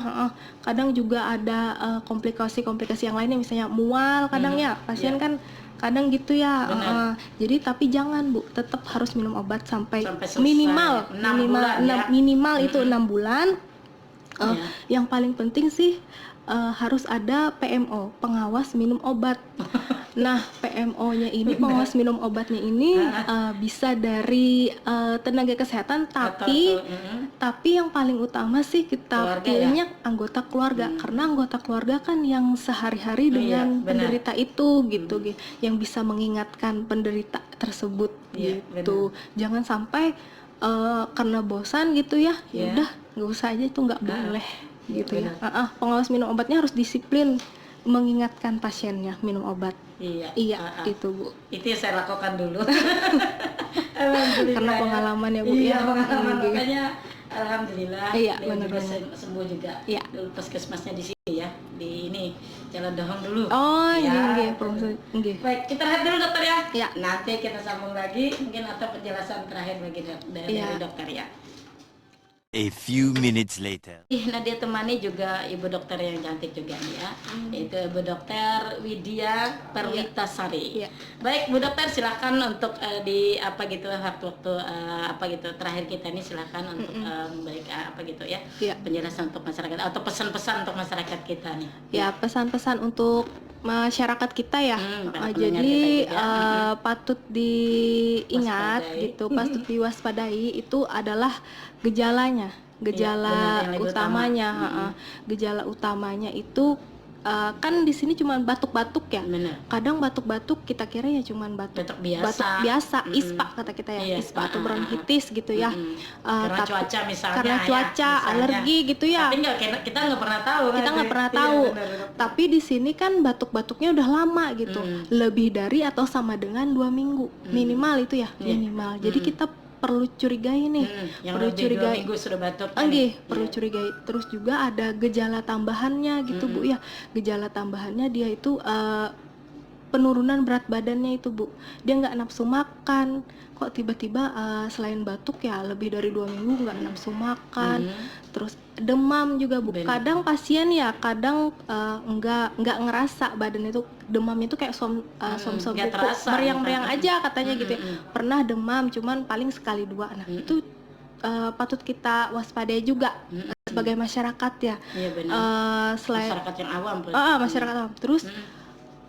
[SPEAKER 2] Kadang juga ada komplikasi-komplikasi yang lainnya, misalnya mual kadang ya, pasien kan kadang gitu ya. Jadi tapi jangan Bu, tetap harus minum obat sampai
[SPEAKER 1] selesai.
[SPEAKER 2] minimal
[SPEAKER 1] 6 bulan ya.
[SPEAKER 2] minimal itu 6 bulan. Yang paling penting sih harus ada PMO, pengawas minum obat. Nah, PMO-nya ini, pengawas minum obatnya ini bisa dari tenaga kesehatan, tapi yang paling utama sih kita
[SPEAKER 1] Keluarga
[SPEAKER 2] pilihnya anggota keluarga, karena anggota keluarga kan yang sehari-hari dengan penderita itu gitu, yang bisa mengingatkan penderita tersebut gitu. Jangan sampai karena bosan gitu ya, udah nggak usah aja, itu nggak boleh gitu ya. Pengawas minum obatnya harus disiplin mengingatkan pasiennya minum obat. Iya, itu Bu.
[SPEAKER 1] Itu yang saya lakukan dulu.
[SPEAKER 2] Karena pengalaman ya Bu.
[SPEAKER 1] Iya, pengalaman, makanya alhamdulillah
[SPEAKER 2] Iya,
[SPEAKER 1] dia
[SPEAKER 2] benar
[SPEAKER 1] juga
[SPEAKER 2] banget.
[SPEAKER 1] sembuh juga.
[SPEAKER 2] Iya.
[SPEAKER 1] Dulu puskesmasnya di sini ya, di ini Jalan Dohong dulu.
[SPEAKER 2] Oh,
[SPEAKER 1] Ya.
[SPEAKER 2] iya, profesor. Nggih.
[SPEAKER 1] Baik, kita lihat dulu Dokter ya.
[SPEAKER 2] Iya.
[SPEAKER 1] Nanti kita sambung lagi, mungkin atau penjelasan terakhir lagi dari
[SPEAKER 2] Iya.
[SPEAKER 1] Dokter ya.
[SPEAKER 4] A few minutes later.
[SPEAKER 1] Nadia temani juga Ibu Dokter yang cantik juga nih ya, yaitu Ibu Dokter Widya Perwitasari.
[SPEAKER 2] Iya.
[SPEAKER 1] Baik Bu Dokter, silakan untuk di apa gitu waktu-waktu apa gitu terakhir kita ini, silakan untuk memberikan apa gitu ya,
[SPEAKER 2] Iya.
[SPEAKER 1] penjelasan untuk masyarakat atau pesan-pesan untuk masyarakat kita nih.
[SPEAKER 2] Ya, pesan-pesan untuk masyarakat kita ya.
[SPEAKER 1] para pendengar
[SPEAKER 2] Jadi
[SPEAKER 1] kita juga.
[SPEAKER 2] patut diingat
[SPEAKER 1] Waspadai.
[SPEAKER 2] gitu, patut diwaspadai itu adalah gejala
[SPEAKER 1] benar, yang lebih
[SPEAKER 2] utamanya. Gejala utamanya itu kan di sini cuma batuk-batuk ya.
[SPEAKER 1] Benar.
[SPEAKER 2] Kadang batuk-batuk kita kira ya cuma batuk
[SPEAKER 1] biasa.
[SPEAKER 2] ispa kata kita ya,
[SPEAKER 1] Iya.
[SPEAKER 2] ispa atau bronkitis gitu ya.
[SPEAKER 1] Karena
[SPEAKER 2] Tapi-
[SPEAKER 1] cuaca misalnya.
[SPEAKER 2] karena
[SPEAKER 1] ya,
[SPEAKER 2] cuaca,
[SPEAKER 1] misalnya.
[SPEAKER 2] alergi gitu ya.
[SPEAKER 1] Tapi kita nggak pernah tahu.
[SPEAKER 2] Kita
[SPEAKER 1] kan,
[SPEAKER 2] nggak pernah
[SPEAKER 1] Iya,
[SPEAKER 2] tahu.
[SPEAKER 1] benar.
[SPEAKER 2] Tapi di sini kan batuk-batuknya udah lama gitu, lebih dari atau sama dengan 2 minggu minimal itu ya,
[SPEAKER 1] Iya.
[SPEAKER 2] minimal. Jadi kita perlu curigai nih,
[SPEAKER 1] Yang
[SPEAKER 2] perlu
[SPEAKER 1] lebih 2
[SPEAKER 2] curigai.
[SPEAKER 1] minggu sudah batuk.
[SPEAKER 2] Perlu curigai. Terus juga ada gejala tambahannya gitu Bu ya. Gejala tambahannya dia itu penurunan berat badannya itu Bu. Dia nggak nafsu makan. Kok tiba-tiba selain batuk ya lebih dari 2 minggu nggak nafsu makan. Terus demam juga Bu.
[SPEAKER 1] Benar.
[SPEAKER 2] Kadang pasien ya kadang nggak ngerasa badan itu demamnya itu kayak som-som
[SPEAKER 1] nggak
[SPEAKER 2] buku,
[SPEAKER 1] terasa.
[SPEAKER 2] meriang-meriang aja katanya gitu ya. Pernah demam cuman paling sekali 2. Nah, itu patut kita waspadai juga sebagai masyarakat ya.
[SPEAKER 1] Iya benar.
[SPEAKER 2] Selain
[SPEAKER 1] Masyarakat yang awam.
[SPEAKER 2] masyarakat awam. Terus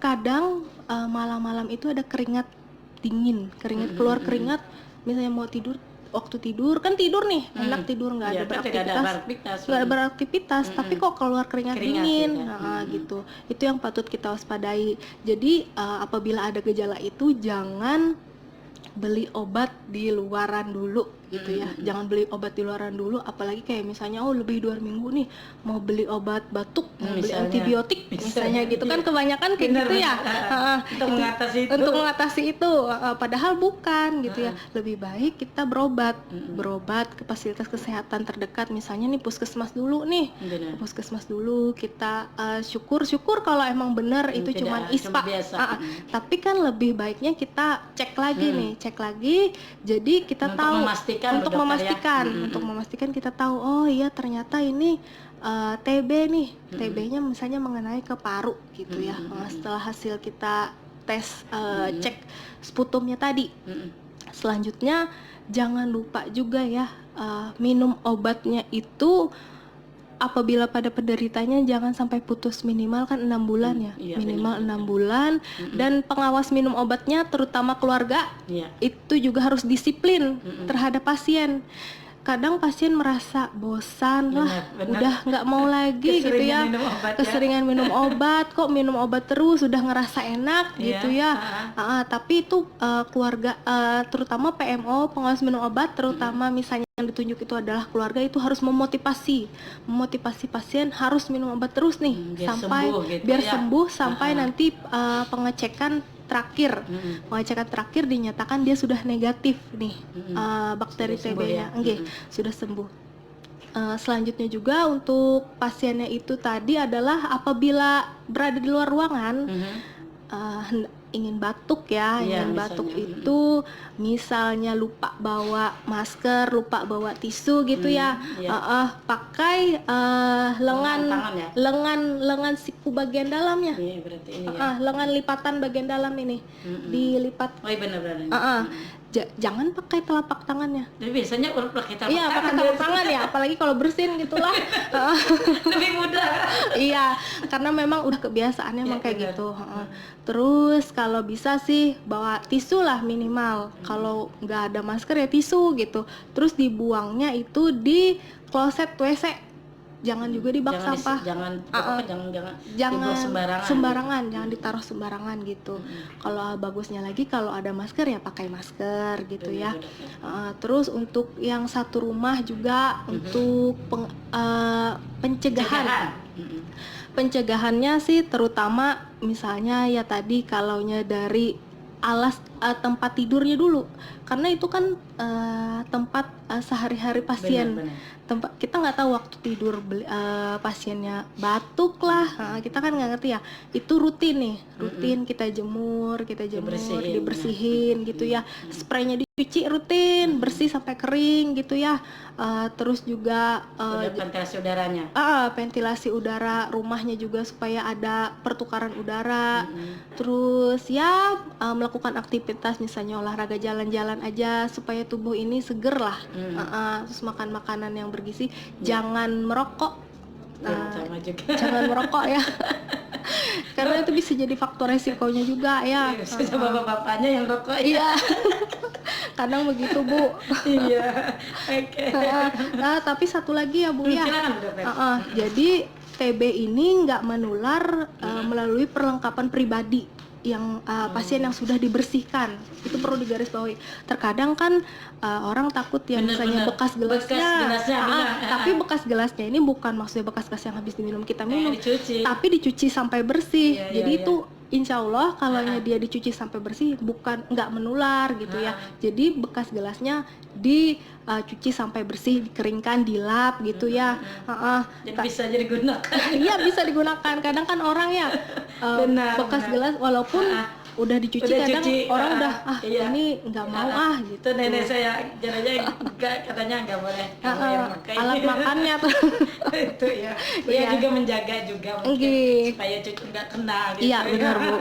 [SPEAKER 2] kadang malam-malam itu ada keringat dingin, keringat keluar keringat, misalnya mau tidur, waktu tidur kan tidur nih, enak tidur nggak
[SPEAKER 1] Iya,
[SPEAKER 2] ada
[SPEAKER 1] kan tidak ada
[SPEAKER 2] beraktivitas,
[SPEAKER 1] beraktivitas.
[SPEAKER 2] nggak ada beraktivitas, tapi kok keluar keringat
[SPEAKER 1] Keringat,
[SPEAKER 2] dingin,
[SPEAKER 1] ya.
[SPEAKER 2] nah, gitu. Itu yang patut kita waspadai. Jadi apabila ada gejala itu jangan beli obat di luaran dulu gitu ya. Jangan beli obat di luaran dulu, apalagi kayak misalnya lebih 2 minggu nih mau beli obat batuk, mau beli
[SPEAKER 1] Misalnya.
[SPEAKER 2] antibiotik misalnya gitu kan, kebanyakan kayak
[SPEAKER 1] Benar,
[SPEAKER 2] gitu ya.
[SPEAKER 1] benar. Untuk mengatasi itu.
[SPEAKER 2] Untuk mengatasi itu, padahal bukan gitu ya. Lebih baik kita berobat ke fasilitas kesehatan terdekat, misalnya nih puskesmas dulu nih.
[SPEAKER 1] Benar.
[SPEAKER 2] Ke puskesmas dulu kita syukur kalau emang benar itu
[SPEAKER 1] Tidak,
[SPEAKER 2] cuman ISPA.
[SPEAKER 1] cuma biasa.
[SPEAKER 2] Tapi kan lebih baiknya kita cek lagi nih, cek lagi. Jadi kita
[SPEAKER 1] Untuk
[SPEAKER 2] tahu
[SPEAKER 1] memastikan,
[SPEAKER 2] untuk
[SPEAKER 1] Bu Dokter,
[SPEAKER 2] memastikan,
[SPEAKER 1] ya.
[SPEAKER 2] untuk memastikan kita tahu, oh iya ternyata ini TB nih, TB-nya misalnya mengenai ke paru gitu ya. Setelah hasil kita tes cek sputumnya tadi. Selanjutnya jangan lupa juga ya, minum obatnya itu apabila pada penderitanya jangan sampai putus, minimal kan 6 bulan ya,
[SPEAKER 1] Iya,
[SPEAKER 2] minimal
[SPEAKER 1] benar.
[SPEAKER 2] 6 bulan. Dan pengawas minum obatnya terutama keluarga
[SPEAKER 1] Iya.
[SPEAKER 2] itu juga harus disiplin terhadap pasien. Kadang pasien merasa bosan, lah
[SPEAKER 1] Benar.
[SPEAKER 2] udah nggak mau lagi gitu ya,
[SPEAKER 1] Keseringan minum obat, ya.
[SPEAKER 2] keseringan minum obat, kok minum obat terus, udah ngerasa enak
[SPEAKER 1] Iya,
[SPEAKER 2] gitu ya. Tapi itu keluarga, terutama PMO pengawas minum obat, terutama misalnya yang ditunjuk itu adalah keluarga, itu harus memotivasi pasien harus minum obat terus nih,
[SPEAKER 1] Biar
[SPEAKER 2] sampai
[SPEAKER 1] sembuh gitu
[SPEAKER 2] biar
[SPEAKER 1] ya.
[SPEAKER 2] sembuh sampai nanti pengecekan terakhir. Pengecekan terakhir dinyatakan dia sudah negatif nih, bakteri
[SPEAKER 1] Sudah sembuh
[SPEAKER 2] TB-nya,
[SPEAKER 1] ya.
[SPEAKER 2] sudah sembuh. Selanjutnya juga untuk pasiennya itu tadi adalah apabila berada di luar ruangan, ingin batuk ya,
[SPEAKER 1] Iya,
[SPEAKER 2] ingin batuk
[SPEAKER 1] misalnya.
[SPEAKER 2] itu misalnya lupa bawa masker, lupa bawa tisu gitu ya,
[SPEAKER 1] iya.
[SPEAKER 2] pakai lengan
[SPEAKER 1] Tangan ya?
[SPEAKER 2] lengan siku bagian dalamnya.
[SPEAKER 1] Iya, berarti ini ya.
[SPEAKER 2] Lengan lipatan bagian dalam ini dilipat.
[SPEAKER 1] Oh, iya benar-benar.
[SPEAKER 2] Jangan pakai telapak tangannya.
[SPEAKER 1] Tapi biasanya orang pakai telapak
[SPEAKER 2] Iya, pakai
[SPEAKER 1] tangan
[SPEAKER 2] telapak
[SPEAKER 1] biasa.
[SPEAKER 2] tangan ya, apalagi kalau bersin gitulah.
[SPEAKER 1] Lebih mudah.
[SPEAKER 2] Iya, karena memang udah kebiasaannya emang
[SPEAKER 1] Iya,
[SPEAKER 2] kayak
[SPEAKER 1] benar.
[SPEAKER 2] gitu. Terus kalau bisa sih bawa tisu lah minimal. Kalau nggak ada masker ya tisu gitu. Terus dibuangnya itu di kloset WC. Jangan juga di bak sampah.
[SPEAKER 1] Jangan
[SPEAKER 2] Jangan
[SPEAKER 1] dibuang
[SPEAKER 2] sembarangan, jangan ditaruh sembarangan gitu. Kalau bagusnya lagi kalau ada masker ya pakai masker gitu ya. Terus untuk yang satu rumah juga untuk pencegahan. Pencegahannya sih terutama misalnya ya tadi kalaunya dari alas tempat tidurnya dulu, karena itu kan tempat sehari-hari pasien.
[SPEAKER 1] Benar.
[SPEAKER 2] Tempat kita nggak tahu waktu tidur pasiennya batuk lah, kita kan nggak ngerti ya. Itu rutin nih, rutin kita jemur, dibersihin gitu ya. Spraynya dicuci rutin, bersih sampai kering gitu ya. Terus juga
[SPEAKER 1] Ada ventilasi udaranya.
[SPEAKER 2] ventilasi udara rumahnya juga supaya ada pertukaran udara. Terus ya melakukan aktivitas misalnya olahraga jalan-jalan aja supaya tubuh ini seger lah. Terus makan makanan yang bergizi, jangan merokok.
[SPEAKER 1] Sama juga.
[SPEAKER 2] Jangan merokok ya. Karena itu bisa jadi faktor resikonya juga ya.
[SPEAKER 1] Sama bapak-bapaknya yang rokok ya.
[SPEAKER 2] Iya. Kadang begitu, Bu.
[SPEAKER 1] Iya. Oke.
[SPEAKER 2] Tapi satu lagi ya, Bu ya.
[SPEAKER 1] Silakan, Dokter.
[SPEAKER 2] Jadi TB ini nggak menular melalui perlengkapan pribadi yang pasien yang sudah dibersihkan. Itu perlu digarisbawahi. Terkadang kan orang takut ya misalnya bekas gelasnya. Tapi bekas gelasnya ini bukan maksudnya bekas gelas yang habis diminum kita minum, tapi dicuci sampai bersih. Jadi itu insya Allah kalau dia dicuci sampai bersih nggak menular gitu ya. Jadi bekas gelasnya dicuci sampai bersih, dikeringkan, dilap gitu ya.
[SPEAKER 1] Jadi bisa jadi digunakan.
[SPEAKER 2] Iya, bisa digunakan. Kadang kan orang ya bekas gelas walaupun udah dicuci kadang orang udah ini nggak mau gitu.
[SPEAKER 1] Itu nenek saya jaranya katanya nggak boleh kamu yang pakai
[SPEAKER 2] alat makannya tuh.
[SPEAKER 1] Itu ya. Dia juga menjaga juga mungkin supaya cucu nggak kena gitu.
[SPEAKER 2] Iya, benar, Bu.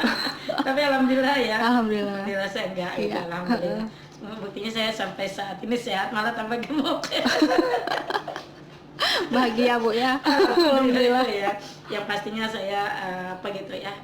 [SPEAKER 1] Tapi alhamdulillah ya.
[SPEAKER 2] Alhamdulillah
[SPEAKER 1] Saya enggak gitu, alhamdulillah. Buktinya saya sampai saat ini sehat, malah tambah gemuk.
[SPEAKER 2] Bahagia, Bu ya. Alhamdulillah.
[SPEAKER 1] Ya. Yang pastinya saya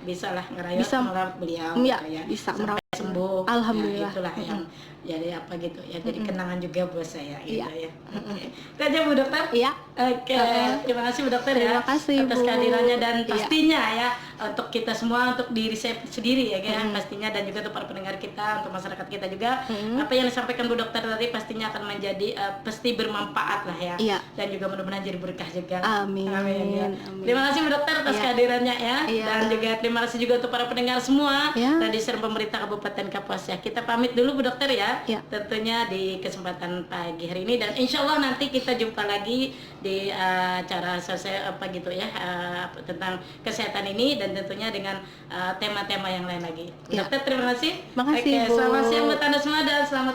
[SPEAKER 1] bisa lah ngerayat merawat beliau.
[SPEAKER 2] Iya,
[SPEAKER 1] gitu ya.
[SPEAKER 2] bisa
[SPEAKER 1] Sampai
[SPEAKER 2] merawat
[SPEAKER 1] sembuh.
[SPEAKER 2] Alhamdulillah.
[SPEAKER 1] Nah, itulah yang jadi apa gitu ya, jadi kenangan juga buat saya gitu
[SPEAKER 2] Iya.
[SPEAKER 1] ya. Oke. Itu aja Bu Dokter.
[SPEAKER 2] Iya.
[SPEAKER 1] Oke, terima kasih Bu Dokter ya
[SPEAKER 2] Terima kasih,
[SPEAKER 1] atas
[SPEAKER 2] Bu.
[SPEAKER 1] kehadirannya dan
[SPEAKER 2] Iya.
[SPEAKER 1] pastinya ya untuk kita semua, untuk diri saya sendiri ya kan, pastinya, dan juga untuk para pendengar kita, untuk masyarakat kita juga, apa yang disampaikan Bu Dokter tadi pastinya akan menjadi pasti bermanfaat lah ya.
[SPEAKER 2] Iya.
[SPEAKER 1] Dan juga mudah-mudahan jadi berkah juga.
[SPEAKER 2] Amin.
[SPEAKER 1] ya.
[SPEAKER 2] Amin.
[SPEAKER 1] Terima kasih Bu Dokter atas
[SPEAKER 2] Iya.
[SPEAKER 1] kehadirannya ya.
[SPEAKER 2] Iya.
[SPEAKER 1] Dan juga terima kasih juga untuk para pendengar semua
[SPEAKER 2] Iya.
[SPEAKER 1] dan di seluruh pemerintah Kabupaten Kapuas ya. Kita pamit dulu Bu Dokter ya.
[SPEAKER 2] Iya.
[SPEAKER 1] Tentunya di kesempatan pagi hari ini, dan insya Allah nanti kita jumpa lagi di acara selesai apa gitu ya, tentang kesehatan ini, dan tentunya dengan tema-tema yang lain lagi. Bu
[SPEAKER 2] Iya.
[SPEAKER 1] Dokter terima kasih.
[SPEAKER 2] Makasih,
[SPEAKER 1] Oke,
[SPEAKER 2] Bu.
[SPEAKER 1] selamat siang buat Anda semua dan selamat